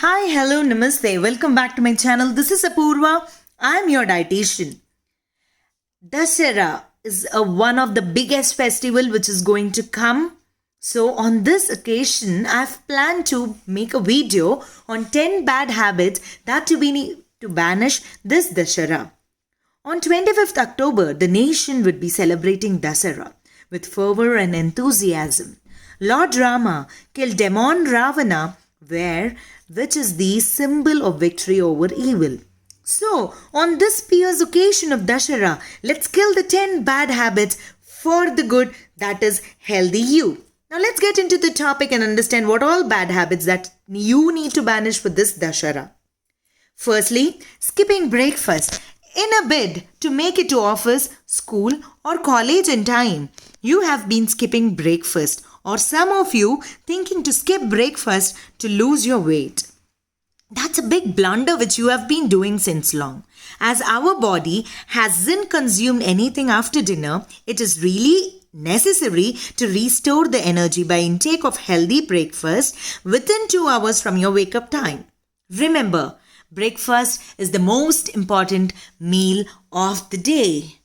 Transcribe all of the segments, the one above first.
Hi, hello, namaste. Welcome back to my channel. This is Apurva. I'm your dietitian. Dasara is one of the biggest festival which is going to come. So on this occasion, I've planned to make a video on 10 bad habits that we need to banish this Dasara. On 25th October, the nation would be celebrating Dasara with fervor and enthusiasm. Lord Rama killed demon Ravana, which is the symbol of victory over evil. So, on this pious occasion of Dashara, let's kill the 10 bad habits for the good, that is healthy you. Now let's get into the topic and understand what all bad habits that you need to banish for this Dashara. Firstly, skipping breakfast. In a bid to make it to office, school or college in time, you have been skipping breakfast, or some of you thinking to skip breakfast to lose your weight. That's a big blunder which you have been doing since long. As our body hasn't consumed anything after dinner, it is really necessary to restore the energy by intake of healthy breakfast within 2 hours from your wake up time. Remember, breakfast is the most important meal of the day.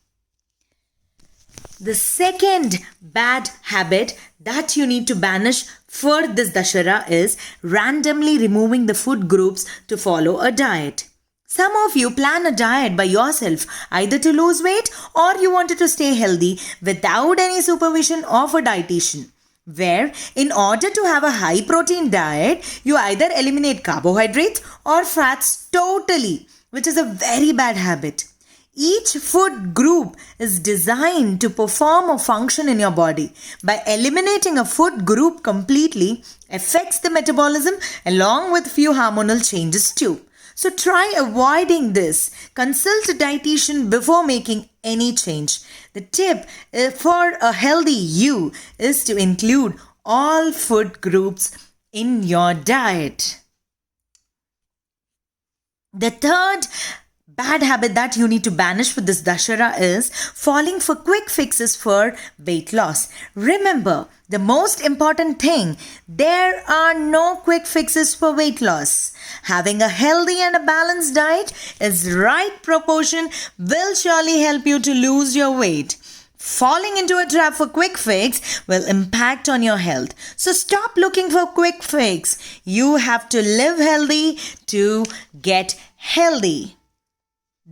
The second bad habit that you need to banish for this Dashara is randomly removing the food groups to follow a diet. Some of you plan a diet by yourself, either to lose weight or you wanted to stay healthy without any supervision of a dietitian, where in order to have a high protein diet, you either eliminate carbohydrates or fats totally, which is a very bad habit. Each food group is designed to perform a function in your body. By eliminating a food group completely affects the metabolism along with few hormonal changes too. So try avoiding this. Consult a dietitian before making any change. The tip for a healthy you is to include all food groups in your diet. The third bad habit that you need to banish for this Dashara is falling for quick fixes for weight loss. Remember, the most important thing, there are no quick fixes for weight loss. Having a healthy and a balanced diet is right proportion will surely help you to lose your weight. Falling into a trap for quick fix will impact on your health. So stop looking for quick fix. You have to live healthy to get healthy.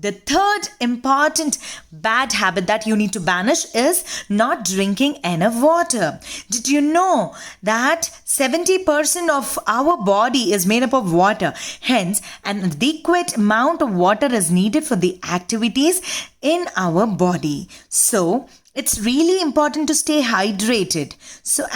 The third important bad habit that you need to banish is not drinking enough water. Did you know that 70% of our body is made up of water? Hence, an adequate amount of water is needed for the activities in our body. So, it's really important to stay hydrated. So,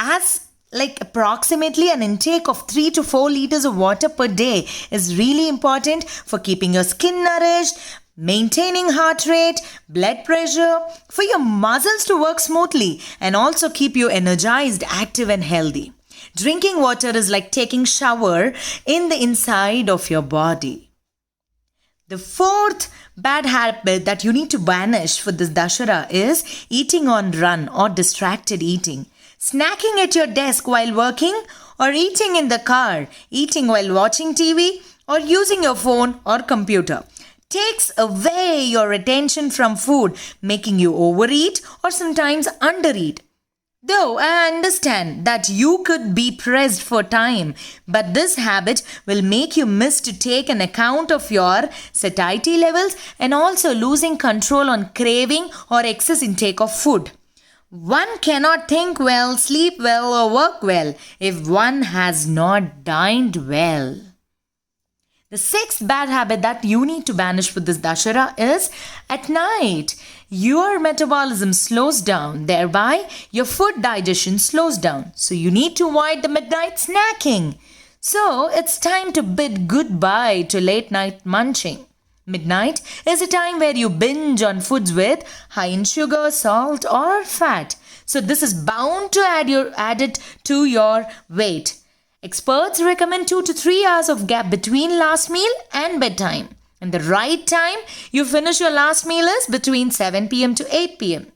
approximately an intake of 3 to 4 liters of water per day is really important for keeping your skin nourished, maintaining heart rate, blood pressure, for your muscles to work smoothly and also keep you energized, active and healthy. Drinking water is like taking shower in the inside of your body. The fourth bad habit that you need to banish for this Dashara is eating on run or distracted eating. Snacking at your desk while working or eating in the car, eating while watching TV or using your phone or computer takes away your attention from food, making you overeat or sometimes undereat. Though I understand that you could be pressed for time, but this habit will make you miss to take an account of your satiety levels and also losing control on craving or excess intake of food. One cannot think well, sleep well or work well if one has not dined well. The sixth bad habit that you need to banish for this Dashara is at night, your metabolism slows down, thereby your food digestion slows down. So you need to avoid the midnight snacking. So it's time to bid goodbye to late night munching. Midnight is a time where you binge on foods with high in sugar, salt or fat. So this is bound to add it to your weight. Experts recommend 2 to 3 hours of gap between last meal and bedtime. And the right time you finish your last meal is between 7 p.m. to 8 p.m.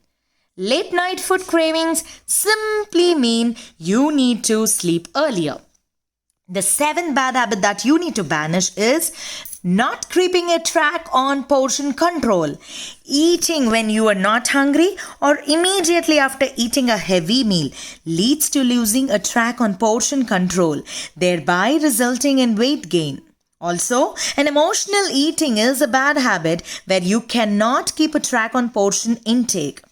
Late night food cravings simply mean you need to sleep earlier. The seventh bad habit that you need to banish is not keeping a track on portion control. Eating when you are not hungry or immediately after eating a heavy meal leads to losing a track on portion control, thereby resulting in weight gain. Also, an emotional eating is a bad habit where you cannot keep a track on portion intake.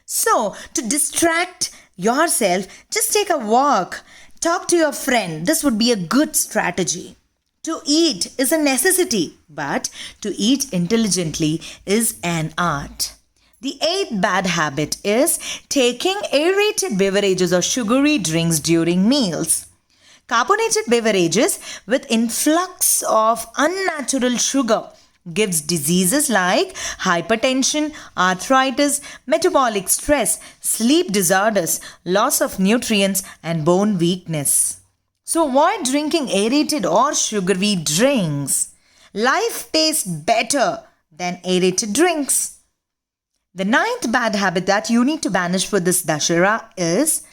So, to distract yourself, just take a walk. Talk to your friend. This would be a good strategy. To eat is a necessity, but to eat intelligently is an art. The eighth bad habit is taking aerated beverages or sugary drinks during meals. Carbonated beverages with influx of unnatural sugar gives diseases like hypertension, arthritis, metabolic stress, sleep disorders, loss of nutrients, and bone weakness. So avoid drinking aerated or sugary drinks. Life tastes better than aerated drinks. The ninth bad habit that you need to banish for this Dussehra is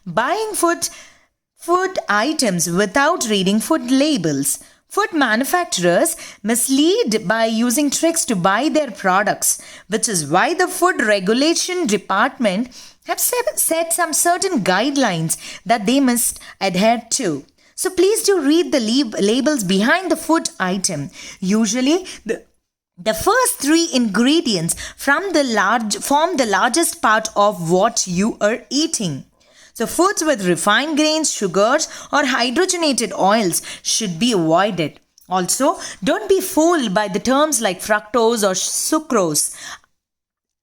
buying food items without reading food labels. Food manufacturers mislead by using tricks to buy their products, which is why the Food Regulation Department have set some certain guidelines that they must adhere to. So please do read the labels behind the food item. Usually, the first three ingredients form the largest part of what you are eating. So foods with refined grains, sugars, or hydrogenated oils should be avoided. Also, don't be fooled by the terms like fructose or sucrose,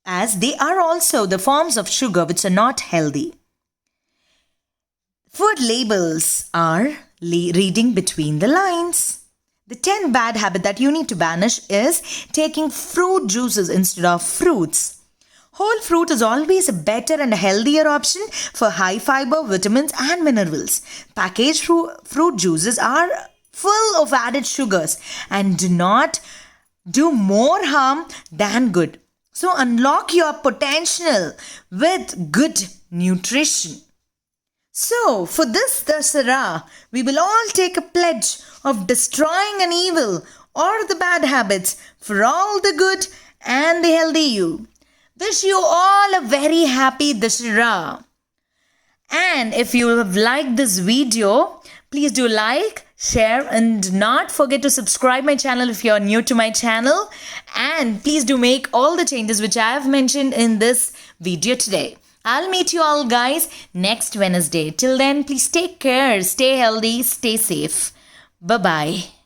as they are also the forms of sugar which are not healthy. Food labels are reading between the lines. The 10th bad habit that you need to banish is taking fruit juices instead of fruits. Whole fruit is always a better and healthier option for high fiber, vitamins and minerals. Packaged fruit juices are full of added sugars and do not do more harm than good. So unlock your potential with good nutrition. So for this Dussehra, we will all take a pledge of destroying an evil or the bad habits for all the good and the healthy you. Wish you all a very happy Dussehra. And if you have liked this video, please do like, share and not forget to subscribe my channel if you are new to my channel. And please do make all the changes which I have mentioned in this video today. I'll meet you all guys next Wednesday. Till then, please take care, stay healthy, stay safe. Bye-bye.